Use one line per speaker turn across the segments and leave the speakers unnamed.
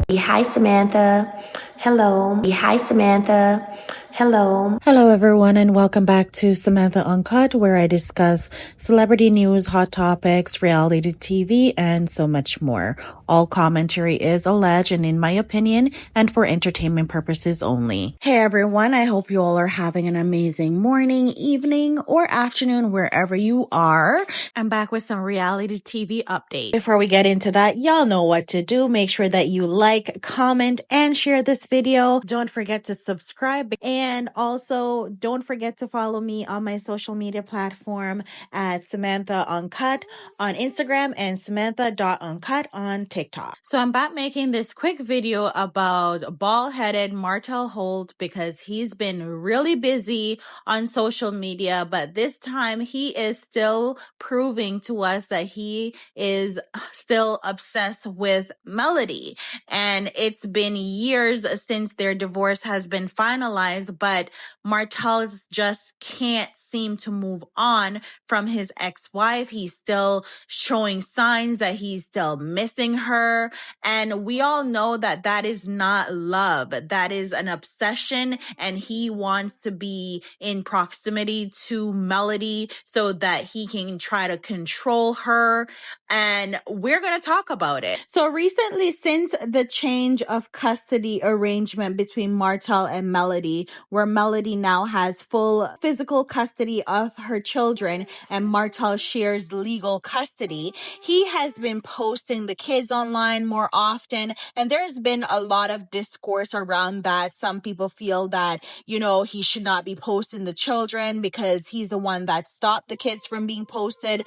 Hi, Samantha. Hello. Hi, Samantha. Hello.
Hello, everyone, and welcome back to Samantha Uncut, where I discuss celebrity news, hot topics, reality TV, and so much more. All commentary is alleged and in my opinion, and for entertainment purposes only. Hey, everyone. I hope you all are having an amazing morning, evening, or afternoon, wherever you are. I'm back with some reality TV updates. Before we get into that, y'all know what to do. Make sure that you like, comment, and share this video. Don't forget to subscribe, and also don't forget to follow me on my social media platform at Samantha Uncut on Instagram and Samantha.uncut on TikTok. So I'm back making this quick video about bald-headed Martell Holt because he's been really busy on social media, but this time he is still proving to us that he is still obsessed with Melody. And it's been years since their divorce has been finalized, but Martell just can't seem to move on from his ex-wife. He's still showing signs that he's still missing her. And we all know that that is not love. That is an obsession. And he wants to be in proximity to Melody so that he can try to control her. And we're going to talk about it. So recently, since the change of custody arrangement between Martell and Melody, where Melody now has full physical custody of her children and Martell shares legal custody, he has been posting the kids online more often. And there's been a lot of discourse around that. Some people feel that, he should not be posting the children because he's the one that stopped the kids from being posted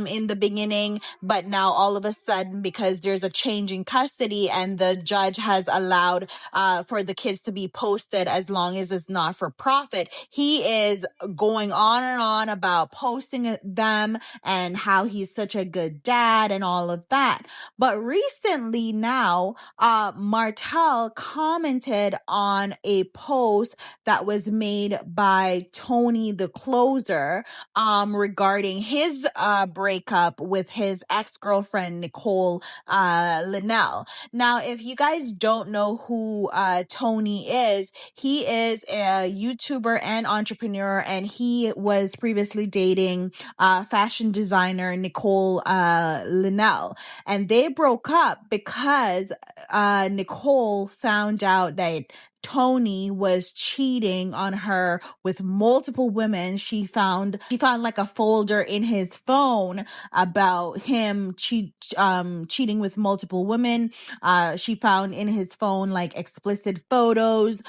in the beginning. But now all of a sudden, because there's a change in custody and the judge has allowed for the kids to be posted as long as it's not for profit, he is going on and on about posting them and how he's such a good dad and all of that. But recently now, Martell commented on a post that was made by Tony the Closer regarding his breakup with his ex-girlfriend Nicole Linnell. Now, if you guys don't know who Tony is, he is a YouTuber and entrepreneur, and he was previously dating fashion designer Nicole Linnell. And they broke up because Nicole found out that Tony was cheating on her with multiple women. She found like a folder in his phone about him cheating with multiple women. She found in his phone like explicit photos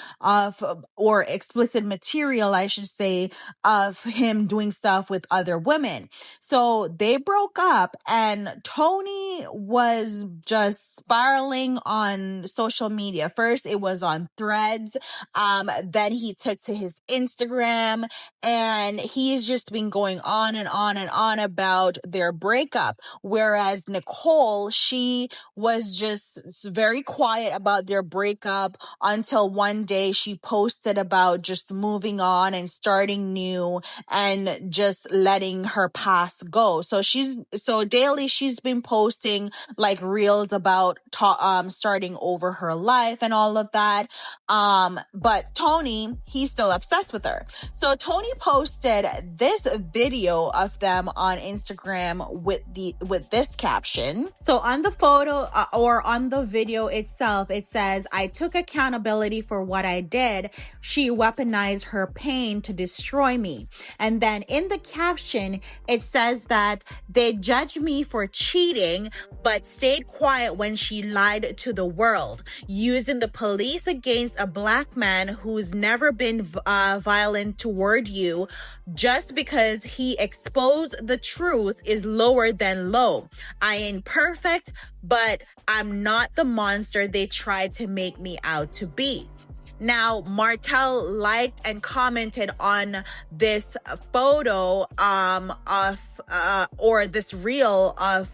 or explicit material, I should say, of him doing stuff with other women. So they broke up, and Tony was just spiraling on social media. First, it was on Threads. Then he took to his Instagram, and he's just been going on and on and on about their breakup. Whereas Nicole, she was just very quiet about their breakup until one day she posted about just moving on and starting new and just letting her past go. So daily she's been posting like reels about starting over her life and all of that. But Tony, he's still obsessed with her. So Tony posted this video of them on Instagram with this caption. So on the photo or on the video itself, it says, "I took accountability for what I did. She weaponized her pain to destroy me." And then in the caption, it says that they judged me for cheating, but stayed quiet when she lied to the world, using the police against a black man who's never been violent toward you. Just because he exposed the truth is lower than low. I ain't perfect, but I'm not the monster they tried to make me out to be. Now, Martell liked and commented on this photo of or this reel of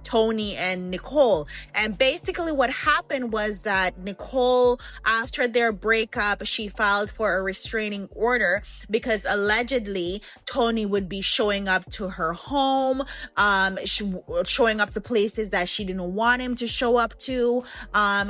Tony and Nicole. And basically what happened was that Nicole, after their breakup, she filed for a restraining order because allegedly Tony would be showing up to her home, showing up to places that she didn't want him to show up to.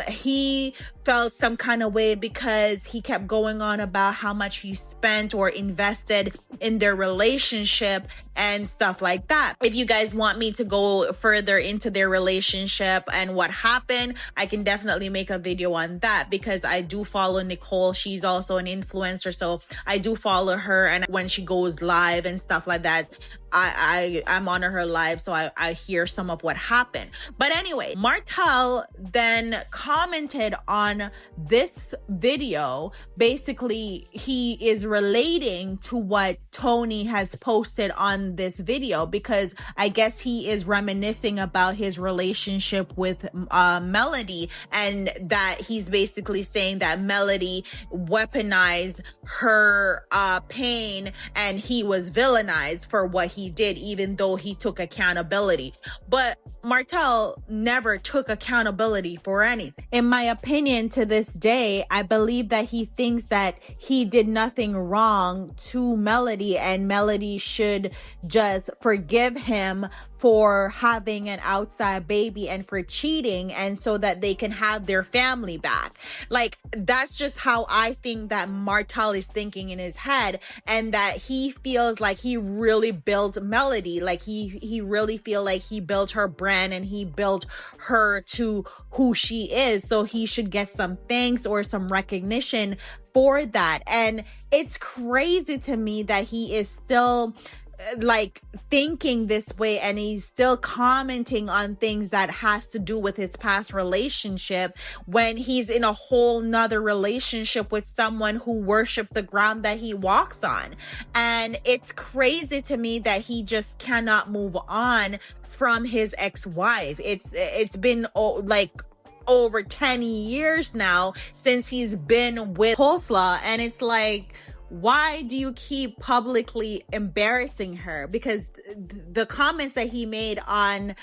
He felt some kind of way because he kept going on about how much he spent or invested in their relationship and stuff like that. If you guys want me to go further into their relationship and what happened, I can definitely make a video on that because I do follow Nicole. She's also an influencer, so I do follow her, and when she goes live and stuff like that, I'm on her live, so I hear some of what happened. But anyway, Martell then commented on this video. Basically, he is relating to what Tony has posted on this video because I guess he is reminiscing about his relationship with Melody, and that he's basically saying that Melody weaponized her pain and he was villainized for what he did, even though he took accountability. But Martell never took accountability for anything. In my opinion, to this day, I believe that he thinks that he did nothing wrong to Melody and Melody should just forgive him for having an outside baby and for cheating, and so that they can have their family back. Like, that's just how I think that Martell is thinking in his head, and that he feels like he really built Melody. Like he really feel like he built her brand and he built her to who she is. So he should get some thanks or some recognition for that. And it's crazy to me that he is still like thinking this way and he's still commenting on things that has to do with his past relationship when he's in a whole nother relationship with someone who worshiped the ground that he walks on. And it's crazy to me that he just cannot move on from his ex-wife. It's been like over 10 years now since he's been with Coleslaw, and it's like, why do you keep publicly embarrassing her? Because the comments that he made on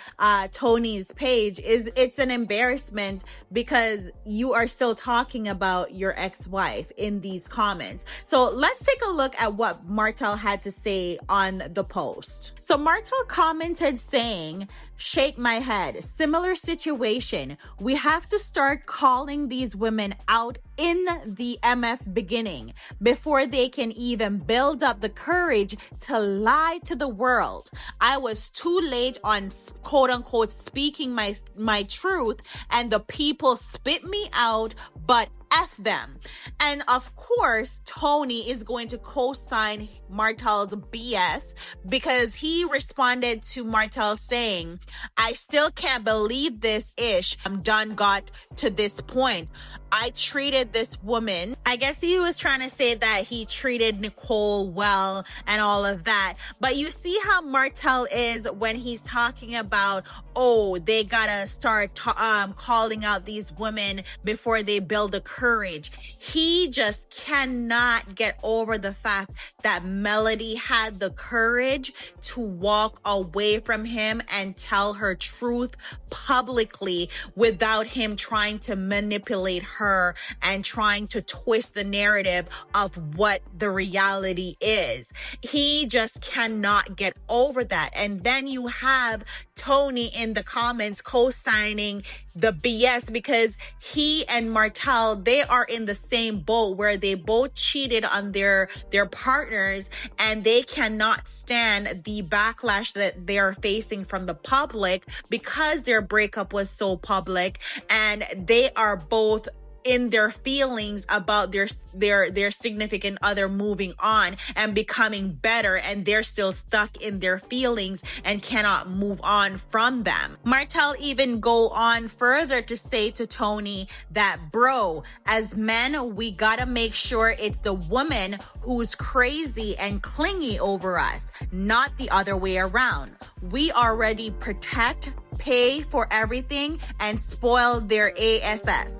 Tony's page it's an embarrassment because you are still talking about your ex-wife in these comments. So let's take a look at what Martell had to say on the post. So Martell commented saying, "Shake my head. Similar situation. We have to start calling these women out in the MF beginning before they can even build up the courage to lie to the world. I was too late on quote unquote speaking my truth, and the people spit me out, but F them." And of course, Tony is going to co-sign Martell's BS because he responded to Martell saying, "I still can't believe this ish. I'm done got to this point. I treated this woman." I guess he was trying to say that he treated Nicole well and all of that. But you see how Martell is when he's talking about, oh, they gotta start calling out these women before they build a courage. He just cannot get over the fact that Melody had the courage to walk away from him and tell her truth publicly without him trying to manipulate her and trying to twist the narrative of what the reality is. He just cannot get over that. And then you have Tony in the comments co-signing the BS because he and Martell, they are in the same boat where they both cheated on their partners, and they cannot stand the backlash that they are facing from the public because their breakup was so public, and they are both in their feelings about their significant other moving on and becoming better, and they're still stuck in their feelings and cannot move on from them. Martell even go on further to say to Tony that, bro, as men, we gotta make sure it's the woman who's crazy and clingy over us, not the other way around. We already protect, pay for everything, and spoil their ASS.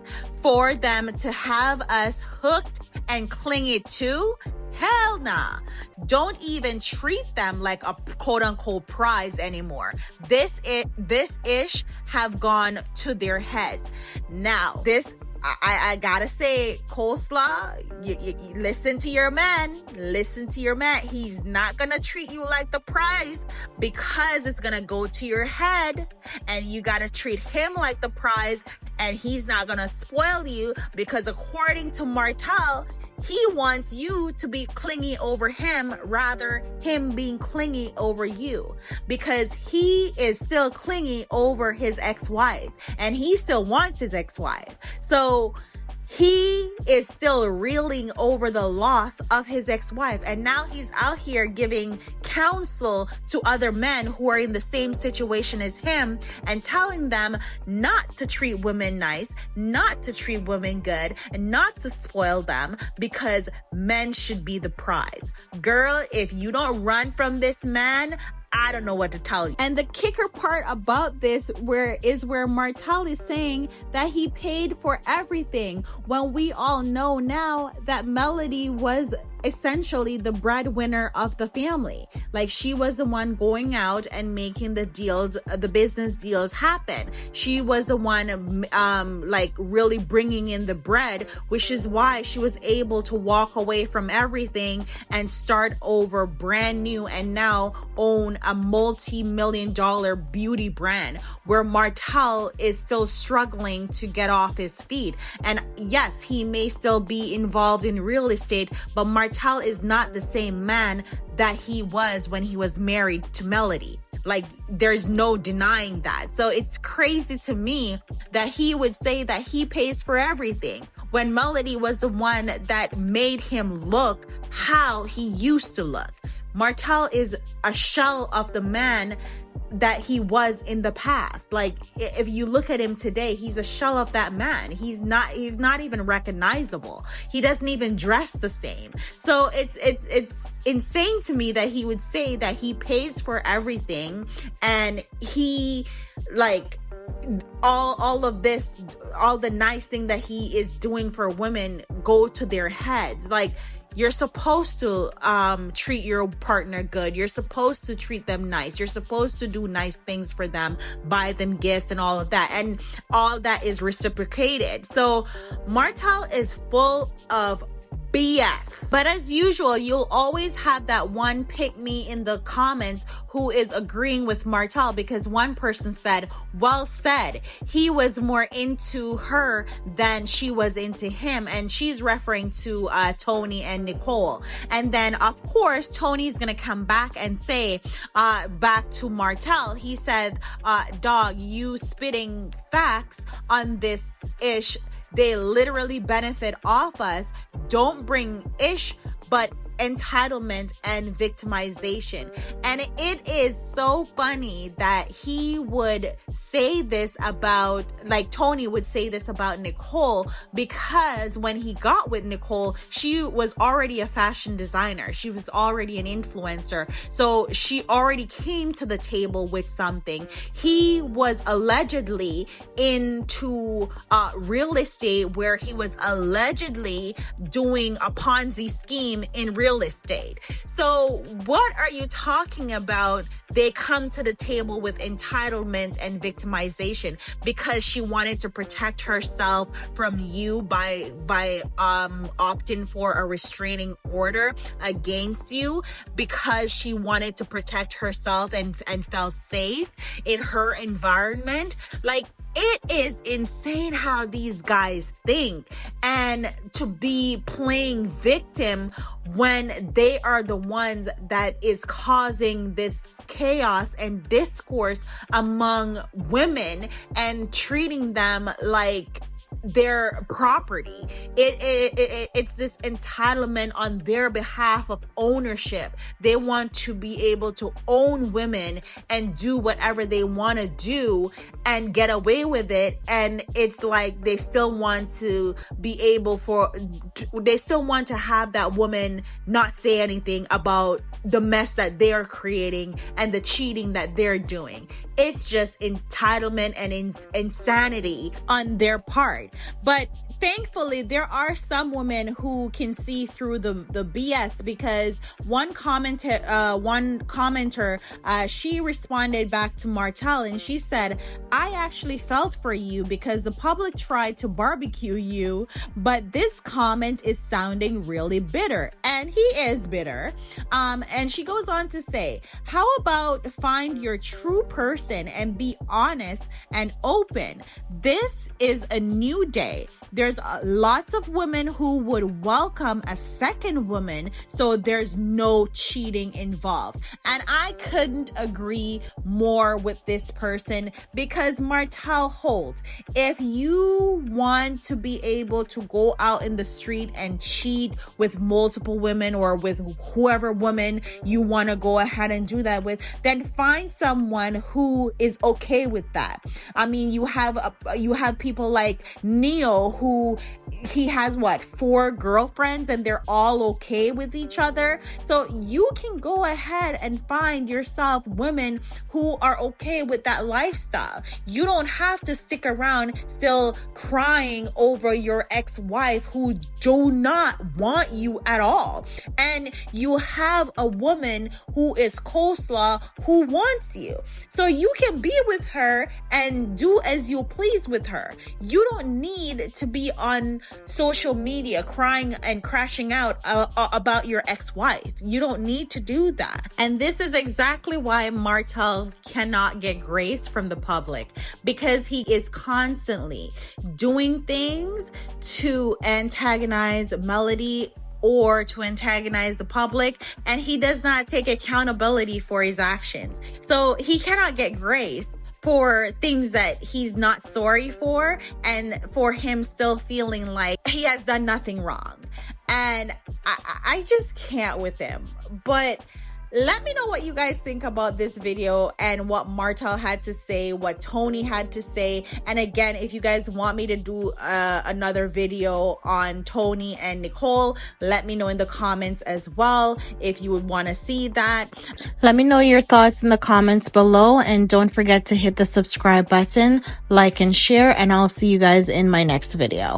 For them to have us hooked and clingy too, Hell nah. Don't even treat them like a quote unquote prize anymore. This ish have gone to their heads. Now, I gotta say, coleslaw, you listen to your man. Listen to your man. He's not gonna treat you like the prize because it's gonna go to your head, and you gotta treat him like the prize, and he's not gonna spoil you because according to Martell, he wants you to be clingy over him rather him being clingy over you, because he is still clingy over his ex-wife and he still wants his ex-wife. So he is still reeling over the loss of his ex-wife, and now he's out here giving counsel to other men who are in the same situation as him and telling them not to treat women nice, not to treat women good, and not to spoil them because men should be the prize. Girl, if you don't run from this man, I don't know what to tell you.
And the kicker part about this where Martell is saying that he paid for everything, when we all know now that Melody was essentially the breadwinner of the family. Like, she was the one going out and making the deals, the business deals happen. She was the one like really bringing in the bread, which is why she was able to walk away from everything and start over brand new and now own a multi-million-dollar beauty brand, where Martell is still struggling to get off his feet. And yes, he may still be involved in real estate, but Martell is not the same man that he was when he was married to Melody. Like, there's no denying that. So it's crazy to me that he would say that he pays for everything when Melody was the one that made him look how he used to look. Martell is a shell of the man that he was in the past. Like, if you look at him today, he's a shell of that man. He's not even recognizable. He doesn't even dress the same. So it's insane to me that he would say that he pays for everything, and he, like, all of this, all the nice thing that he is doing for women go to their heads. Like, you're supposed to treat your partner good. You're supposed to treat them nice. You're supposed to do nice things for them, buy them gifts and all of that. And all that is reciprocated. So Martell is full of BS. But as usual, you'll always have that one pick-me in the comments who is agreeing with Martell, because one person said, well said, he was more into her than she was into him. And she's referring to Tony and Nicole. And then, of course, Tony's going to come back and say, back to Martell, he said, dog, you spitting facts on this ish. They literally benefit off us. Don't bring ish, but entitlement and victimization. And it is so funny that he would say this about, like, Tony would say this about Nicole, because when he got with Nicole, she was already a fashion designer. She was already an influencer. So she already came to the table with something. He was allegedly into real estate, where he was allegedly doing a Ponzi scheme in real estate. So what are you talking about? They come to the table with entitlement and victimization because she wanted to protect herself from you by opting for a restraining order against you, because she wanted to protect herself and felt safe in her environment. Like, it is insane how these guys think, and to be playing victim when they are the ones that is causing this chaos and discourse among women and treating them like their property. It's this entitlement on their behalf of ownership. They want to be able to own women and do whatever they want to do and get away with it. And it's like they still want to be able they still want to have that woman not say anything about the mess that they're creating and the cheating that they're doing. It's just entitlement and insanity on their part. But thankfully, there are some women who can see through the BS, because one commenter, she responded back to Martell and she said, "I actually felt for you because the public tried to barbecue you, but this comment is sounding really bitter." And he is bitter. And she goes on to say, "How about find your true person and be honest and open? This is a new day. There's lots of women who would welcome a second woman, so there's no cheating involved." And I couldn't agree more with this person, because Martell Holt, if you want to be able to go out in the street and cheat with multiple women, or with whoever woman you want to go ahead and do that with, then find someone who is okay with that. I mean, you have people like Neo, who he has 4 girlfriends and they're all okay with each other. So you can go ahead and find yourself women who are okay with that lifestyle. You don't have to stick around still crying over your ex-wife who do not want you at all. And you have a woman who is coleslaw who wants you. So you can be with her and do as you please with her. You don't need to be on social media crying and crashing out about your ex-wife. You don't need to do that. And this is exactly why Martell cannot get grace from the public, because he is constantly doing things to antagonize Melody or to antagonize the public, and he does not take accountability for his actions. So he cannot get grace for things that he's not sorry for, and for him still feeling like he has done nothing wrong. And I just can't with him. But let me know what you guys think about this video and what Martell had to say, what Tony had to say. And again, if you guys want me to do another video on Tony and Nicole, let me know in the comments as well if you would want to see that.
Let me know your thoughts in the comments below, and don't forget to hit the subscribe button, like and share, and I'll see you guys in my next video.